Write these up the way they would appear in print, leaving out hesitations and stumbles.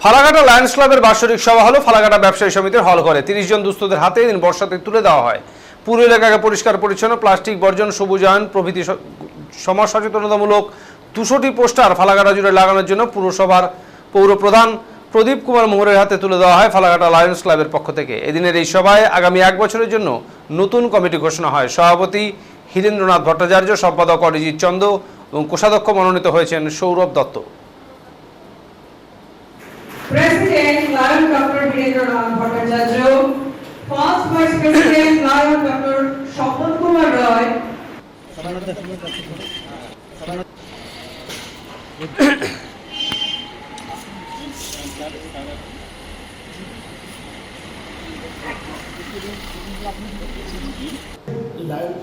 Falakata Lions ক্লাবের বাৎসরিক সভা হলো ফালাকাটা ব্যবসায়ী সমিতির হল ঘরে। 30 জন দুস্থদের হাতে এদিন বর্ষাতে তুলে দেওয়া হয়। পুরো এলাকাকে পরিষ্কার পরিচ্ছন্ন, প্লাস্টিক বর্জন, সবুজায়ন প্রভৃতি সমাজ সচেতনতামূলক 200টি পোস্টার ফালাকাটা জুড়ে লাগানোর জন্য পুরসভার পৌর প্রধান প্রদীপ কুমার মোহরের হাতে তুলে দেওয়া হয় ফালাকাটা লায়ন্স ক্লাবের পক্ষ থেকে। এদিনের এই সভায় আগামী 1 বছরের জন্য নতুন কমিটি ঘোষণা হয়। সভাপতি হীরেন্দ্রনাথ ভট্টাচার্য, সম্পাদক অরিজিৎ চন্দ এবং কোষাধ্যক্ষ মনোনীত হয়েছেন Sourav Dutta. President Lion Dr. Hirendranath Bhattacharya, First Vice President Lion Dr. Shapon Kumar Roy,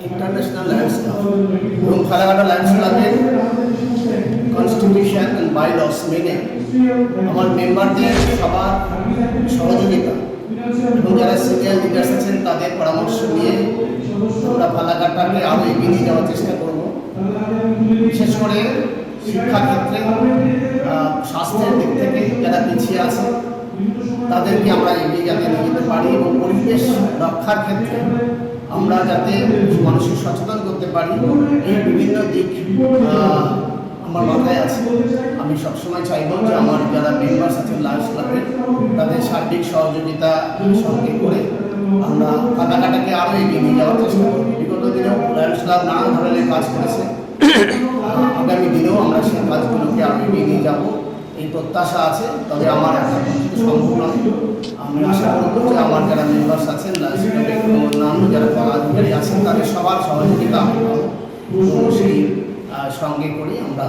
International Lions Club এবং ফালাকাটা লায়ন্স ক্লাবের কনস্টিটিউশন এন্ড বাইলস মেনে আমার মেম্বারদের সবার সহযোগিতা এবং যারা সিনিয়র লিডার্স আছেন তাদের পরামর্শ নিয়ে আমরা ফালাকাটাকে আরও এগিয়ে নিয়ে যাওয়ার চেষ্টা করব। বিশেষ করে শিক্ষাক্ষেত্রে, স্বাস্থ্যের দিক থেকে যারা পিছিয়ে আছে তাদেরকে আমরা এগিয়ে যাতে নিয়ে যেতে পারি এবং পরিবেশ রক্ষার ক্ষেত্রে আমরা যাতে মানুষকে সচেতন করতে পারি, এই বিভিন্ন দিক আমার মাথায় আছে। আমি সবসময় চাইব যে আমার যারা মেম্বার্স আছেন লায়ন্স ক্লাবের তাদের সার্বিক সহযোগিতা সঙ্গে করে আমরা ফালাকাটাকে আরও এগিয়ে নিয়ে যাওয়ার চেষ্টা করব। বিগত দিনেও লায়ন্স ক্লাব নানা ধরনের কাজ করেছে, আগামী দিনেও আমরা সেই কাজগুলোকে আরও এগিয়ে নিয়ে যাব এই প্রত্যাশা আছে। তবে আমার একটা সম্ভব নয়। আমি আশা করব যে আমার যারা মেম্বার্স আছেন লায়ন্স ক্লাবের অন্যান্য যারা পদাধিকারী আছেন তাদের সবার সহযোগিতা আমি পাবো এবং সেই সঙ্গে করে আমরা